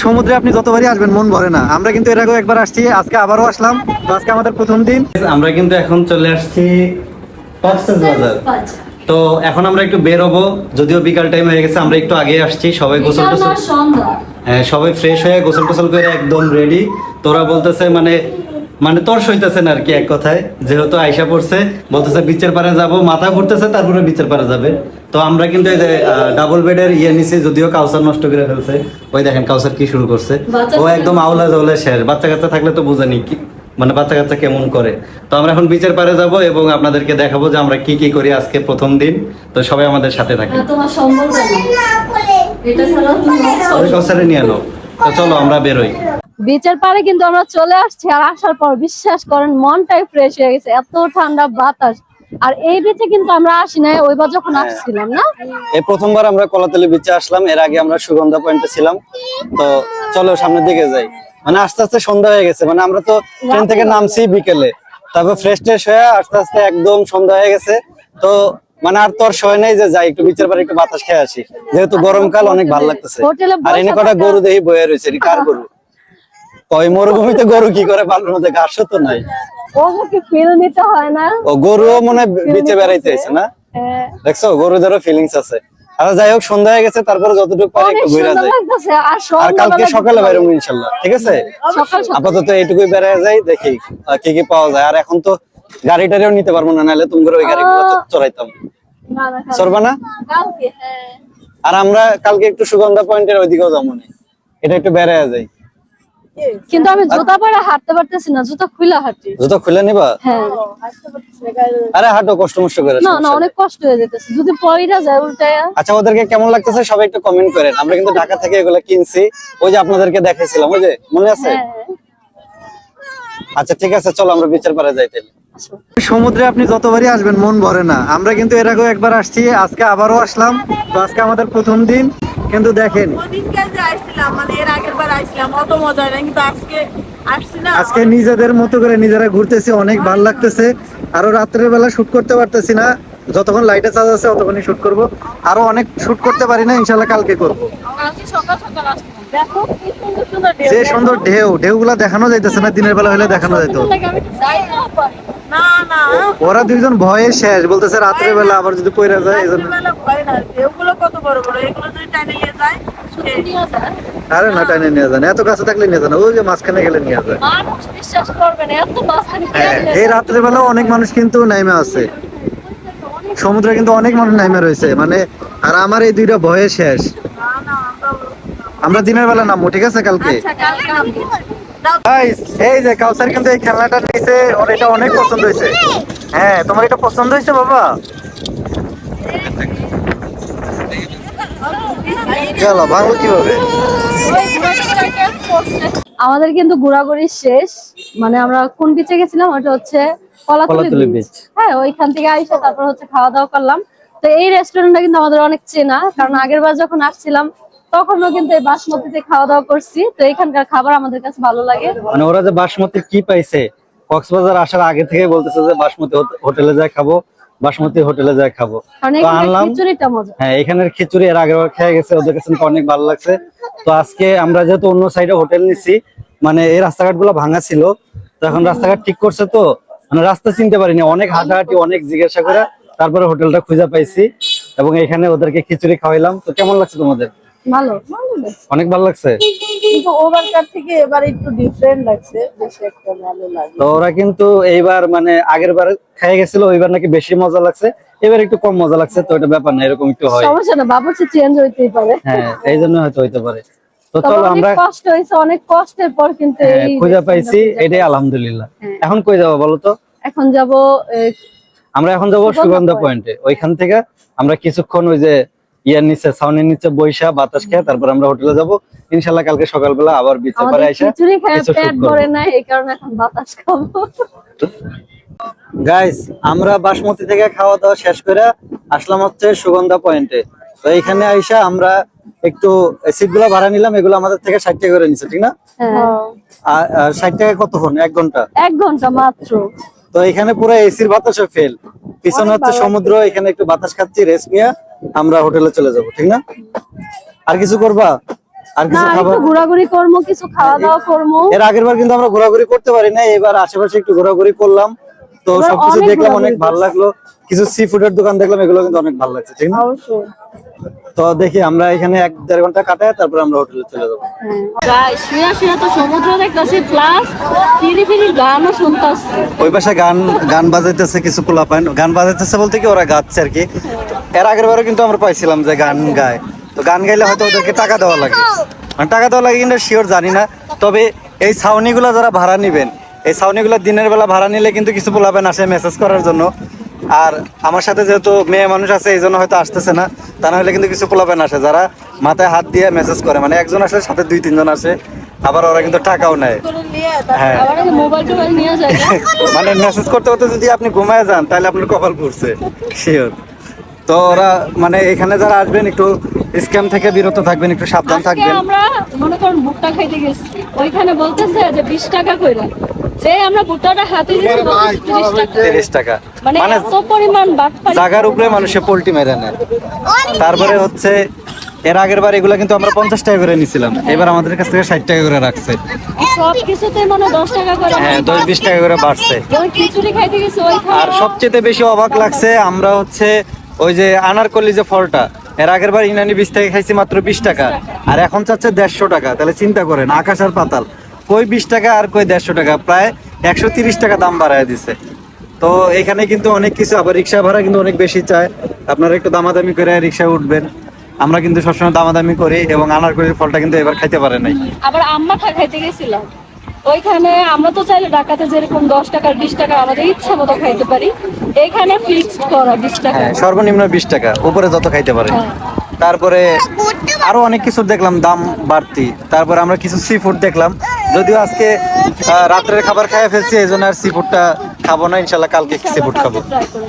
সমুদ্রে আপনি যতবারই আসবেন মন ভরে না। আমরা কিন্তু এর আগেও একবার আসছি, আজকে আবারও আসলাম। তো আজকে আমাদের প্রথম দিন। আমরা কিন্তু এখন চলে আসছি কক্সবাজার। তো এখন আমরা একটু বের হবো, যদিও বিকাল টাইম হয়ে গেছে, আমরা একটু আগে আসছি। সবাই গোসল টোসল, হ্যাঁ সবাই ফ্রেশ হয়ে গোসল টোসল করে একদম রেডি। তোরা বলতেছে মানে মানে তোর সইতেছে না আর কি, এক কথায়, যেহেতু আইসা পড়ছে বলতেছে বিচের পারে যাব, মাথা ঘুরতেছে, তারপরে বিচের পারে যাবে। তো আমরা কিন্তু এই যে ডাবল বেডের নিচে, যদিও কাউসার নষ্ট করে ফেলছে। ওই দেখেন কাউসার কি শুরু করছে, ও একদম আউলা জৌলা শেষ। বাচ্চা কাচ্চা থাকলে তো বুঝানি কি মানে বাচ্চা কাচ্চা কেমন করে। তো আমরা এখন বিচের পারে যাব এবং আপনাদেরকে দেখাবো যে আমরা কি কি করি আজকে প্রথম দিন। তো সবাই আমাদের সাথে থাকে। কাউসারে নিয়ে আনো। তো চলো আমরা বেরোই। বিচের পারে কিন্তু আমরা চলে আসছি, আর আসার পর বিশ্বাস করেন মনটাই ফ্রেশ হয়ে গেছে, এত ঠান্ডা বাতাস। আর এই বিচে কিন্তু আমরা আসি নাই ওইবার যখন আসছিলাম না, এই প্রথমবার আমরা কলাতলি বিচে আসলাম। এর আগে আমরা সুগন্ধা পয়েন্টে ছিলাম। তো চলো সামনের দিকে যাই। মানে আস্তে আস্তে সন্ধ্যা হয়ে গেছে, মানে আমরা তো ট্রেন থেকে নামছি বিকেলে, তারপর ফ্রেশ ট্রেশ হয়ে আস্তে আস্তে একদম সন্ধ্যা হয়ে গেছে। তো মানে আর তোর সময় নেই যে যাই একটু বিচের পারে একটু বাতাস খেয়ে আসি, যেহেতু গরমকাল অনেক ভালো লাগতেছে। আর এনে কটা গরু দেখি বয়ে রয়েছে, কার গরু? ওই মরুভূমিতে গরু কি করে, বালুর মধ্যে ঘাসও তো নাই। ওকে ফিল নিতে হয় না, ও গরুও মনে বিচে বেড়াইতে হয়েছে না, দেখছো গরুদেরও ফিলিংস আছে। আর যাই হোক সন্ধ্যা হয়ে গেছে, তারপরে যতটুকু পারি একটু ঘুরে যাই। আর কালকে সকালে বাইরবো ইনশাল্লাহ, ঠিক আছে? আপাতত এইটুকুই বেড়ায় যাই, দেখি কি কি পাওয়া যায়। আর এখন তো গাড়ি টাড়িও নিতে পারবো না, নাহলে তুমি ওই গাড়িগুলো চড়াইতাম। চড়বা না? আর আমরা কালকে একটু সুগন্ধা পয়েন্টের ওইদিকেও যাবো না, এটা একটু বেড়ায় যাই। কিন্তু আমি জুতা পরে হাঁটতে পারতেছি না, জুতা খুলে হাঁটি। জুতা খুলে নিবা? হ্যাঁ। আরে হাঁটো কষ্ট মষ্ট করে। না না, অনেক কষ্ট হয়ে যেতেছে যদি পয়রা যায় উল্টায়া। আচ্ছা ওদেরকে কেমন লাগতেছে সবাই একটু কমেন্ট করেন। আমরা কিন্তু ঢাকা থেকে এগুলো কিনছি, ওই যে আপনাদেরকে দেখাইছিলাম, ওই যে মনে আছে? আচ্ছা ঠিক আছে, চলো আমরা বিচের পারে যাই তাহলে। সমুদ্রে আপনি যতবারই আসবেন মন ভরে না। আমরা কিন্তু এর আগেও একবার আসছি, আজকে আবারও আসলাম। তো আজকে আমাদের প্রথম দিন। কিন্তু দেখেন আজকে নিজেদের মতো করে নিজেরা ঘুরতেছি, অনেক ভালো লাগতেছে। আরো রাত্রের বেলা শুট করতে পারতেছি না, যতক্ষণ লাইটে চার্জ আছে ততক্ষণই শুট করব। আরো অনেক শুট করতে পারি না, ইনশাল্লাহ কালকে করব। যে সুন্দর ঢেউ, ঢেউগুলা দেখানো যাইতেছে না, দিনের বেলা হলে দেখানো যাইতো। ওরা দুইজন ভয়ে শেষ, বলতেছে রাত্রের বেলা আবার যদি পয়রা যায় এজন্য। আরে না, টাইনে নিয়ে যান, এত কাছে থাকলে নিয়ে যান, ওই যে মাঝখানে গেলে নিয়ে যায়। এই রাত্রের বেলা অনেক মানুষ কিন্তু নাইমে আছে সমুদ্রে, কিন্তু অনেক মানুষ নাইমে রয়েছে মানে। আর আমার এই দুইটা ভয়ে শেষ। আমরা দিনের বেলা নামবো, ঠিক আছে কালকে। এই যে কাউসার কিন্তু এই খেলনাটা নিয়েছে, ওর এটা অনেক পছন্দ হয়েছে। হ্যাঁ তোমার এটা পছন্দ হয়েছে বাবা? চলো ভাঙলো কিভাবে। আমাদের কিন্তু ঘোরাঘুরি শেষ, মানে আমরা কোন বিচে গেছিলাম, ওটা হচ্ছে কলাতলি বিচ। হ্যাঁ ওইখান থেকে আইসা তারপর হচ্ছে খাওয়া দাওয়া করলাম। তো এই রেস্টুরেন্টটা কিন্তু আমাদের অনেক চেনা, কারণ আগের বার যখন আসছিলাম তখনও কিন্তু এই বাসমতিতে খাওয়া দাওয়া করছি। তো এখানকার খাবার আমাদের কাছে ভালো লাগে। মানে ওরা যে বাসমতি কি পাইছে, কক্সবাজার আসার আগে থেকে বলতেছে যে বাসমতি হোটেলে যায় খাবো, বাসমতি হোটেলে যায় খাবো। তো আনলাম। হ্যাঁ এখানের খিচুড়ি এর আগেবার খেয়ে গেছে, ওদের কাছে অনেক ভালো লাগছে। তো আজকে আমরা যেহেতু অন্য সাইডে হোটেল নিছি, মানে এই রাস্তাঘাট গুলো ভাঙা ছিল, তো এখন রাস্তাঘাট ঠিক করছে, তো মানে রাস্তা চিনতে পারিনি, অনেক হাঁটাহাঁটি অনেক জিজ্ঞাসা করে তারপরে হোটেলটা খুঁজে পাইছি এবং এখানে ওদেরকে খিচুড়ি খাওয়াইলাম। তো কেমন লাগছে তোমাদের? ভালো, অনেক ভালো লাগছে। কিন্তু ওভারকার থেকে এবার একটু ডিফারেন্ট লাগছে, বেশি একটা ভালো লাগে। তো ওরা কিন্তু এইবার মানে আগের বার খেয়ে গেছিল, ওইবার নাকি বেশি মজা লাগছে, এবার একটু কম মজা লাগছে। তো এটা ব্যাপার না, এরকম একটু হয়, সমস্যা না, বাবুর্চি চেঞ্জ হইতেই পারে। হ্যাঁ এই জন্য হয়তো হইতে পারে। তো চলো আমরা, কষ্ট হয়েছে, অনেক কষ্টের পর কিন্তু এই খুঁজে পাইছি, এটাই আলহামদুলিল্লাহ। এখন কই যাবো বলো তো? এখন যাব, আমরা এখন যাবো সুগন্ধা পয়েন্টে। ওইখান থেকে আমরা কিছুক্ষণ ওই যে ইয়ার নিচে, ছাউনির নিচে বইসা বাতাস খেয়ে তারপর আমরা হোটেলে যাবো ইনশাল্লাহ। কালকে সকালবেলা আবার বিচে পারে আইসা খিচুড়ি খেয়ে পেট ভরে না, এই কারণে এখন বাতাস খাবো। গাইস আমরা বাসমতি থেকে খাওয়া দাওয়া শেষ করে আসলাম হচ্ছে সুগন্ধা পয়েন্টে। তো এইখানে আইসা আমরা একটু সিট গুলা ভাড়া নিলাম, এগুলো আমাদের থেকে 60 টাকা করে নিচ্ছে, ঠিক না? 60 টাকা কতক্ষণ? 1 ঘন্টা? 1 ঘন্টা মাত্র। তো এখানে পুরো এসির বাতাসে ফেল, পিছনে হচ্ছে সমুদ্র, এখানে একটু বাতাস খাচ্ছি, রেস্ট নিয়ে আমরা হোটেলে চলে যাব, ঠিক না? আর কিছু করবা? আর না কিছু একটু খাবার ঘোরাঘুরি করবো, কিছু খাওয়া দাওয়া করবো। এর আগের বার কিন্তু আমরা ঘোরাঘুরি করতে পারি না, এবার আশেপাশে একটু ঘোরাঘুরি করলাম। তো এবার সবকিছু অনেক দেখলাম, অনেক ঘোরাঘুরি ভালো লাগলো। কিছু সি ফুডের দোকান দেখলাম, এগুলো কিন্তু অনেক ভালো লাগছে, ঠিক না? অবশ্যই। তো দেখি আমরা এখানে 1-1.5 ঘন্টা কাটায় তারপর আমরা হোটেলে চলে যাবো। গাইস শুয়া শুয়া তো সমুদ্র দেখতাছি, প্লাস ফিরি ফিরি গানও শুনতাছি। ওই পাশে গান গান বাজাইতেছে, কিছু পোলাপাইন গান বাজাইতেছে বলতে কি ওরা গাচ্ছে আর কি। এর আগের বারে কিন্তু আমরা পাইছিলাম যে গান গায়, তো গান গাইলে হয়তো ওদেরকে টাকা দেওয়া লাগে, মানে টাকা দেওয়া লাগে কিনা শিওর জানি না। তবে এই ছাউনিগুলো যারা ভাড়া নিবেন, এই ছাউনিগুলো দিনের বেলা ভাড়া নিলে কিন্তু কিছু পোলাপাইন আসে মেসেজ করার জন্য। আর আমার সাথে যেহেতু মেয়ে মানুষ আছে এই জন্য হয়তো আসতেছে না, তা না হলে কিন্তু কিছু পোলাপাইন আসে যারা মাথায় হাত দিয়ে মেসেজ করে, মানে একজন আসে সাথে 2-3 জন আসে, আবার ওরা কিন্তু টাকাও নেয়। হ্যাঁ আবার মোবাইল টোবাইল নিয়ে যায় না? মানে মেসেজ করতে করতে যদি আপনি ঘুমায় যান তাহলে আপনার কপাল পুড়ছে শিওর। তো ওরা মানে এখানে যারা আসবেন একটু স্ক্যাম থেকে বিরত থাকবেন, একটু সাবধান আজকে থাকবেন। আমরা মনে করুন ভুট্টা খাইতে গেছি, ওইখানে বলতেছে যে 20 টাকা কইরা, যে আমরা ভুট্টাটা হাতে দিছি বলতেছে 30 টাকা। 30 টাকা মানে মানে এত পরিমাণ বাটপারি। জাগার উপরে মানুষে পোল্টি মেরে নেয়। তারপরে হচ্ছে এর আগের বার এগুলো কিন্তু আমরা 50 টাকা করে নিছিলাম, এবার আমাদের কাছ থেকে 60 টাকা করে রাখছে। সব কিছুতে মানে 10 টাকা করে। হ্যাঁ 10-20 টাকা করে বাড়ছে। ওই খিচুড়ি খাইতে গেছি ওইখানে। আর সবচেয়ে বেশি অবাক লাগছে আমরা হচ্ছে ওই যে আনারকলি যে ফলটা, এর আগের বার ইনানি 20 টাকা খাইছি মাত্র 20 টাকা, আর এখন চাচ্ছে 150 টাকা। তাহলে চিন্তা করেন আকাশ আর পাতাল, কই 20 টাকা আর কই 150 টাকা, প্রায় 130 টাকা দাম বাড়ায় দিছে। তো এখানে কিন্তু অনেক কিছু, আবার রিক্সা ভাড়া কিন্তু অনেক বেশি চায়, আপনারা একটু দামাদামি করে রিক্সায় উঠবেন। আমরা কিন্তু সবসময় দামাদামি করি, এবং আনারকলির ফলটা কিন্তু এবার খাইতে পারে নাই। আবার আম্মা খাইতে গেছিলাম ওইখানে, আমরা তো চাইলে ঢাকাতে যেরকম 10 টাকা 20 টাকা আমাদের ইচ্ছা মতো খাইতে পারি, এখানে ফিক্সড করা 20 টাকা। হ্যাঁ সর্বনিম্ন 20 টাকা, উপরে যত খাইতে পারে। হ্যাঁ। তারপরে আরো অনেক কিছু দেখলাম দাম বাড়তি। তারপরে আমরা কিছু সি ফুড দেখলাম, যদিও আজকে রাত্রের খাবার খাইয়ে ফেলছি, এই জন্য আর সি ফুডটা খাবো না, ইনশাল্লাহ কালকে সি ফুড খাবো। ট্রাই করে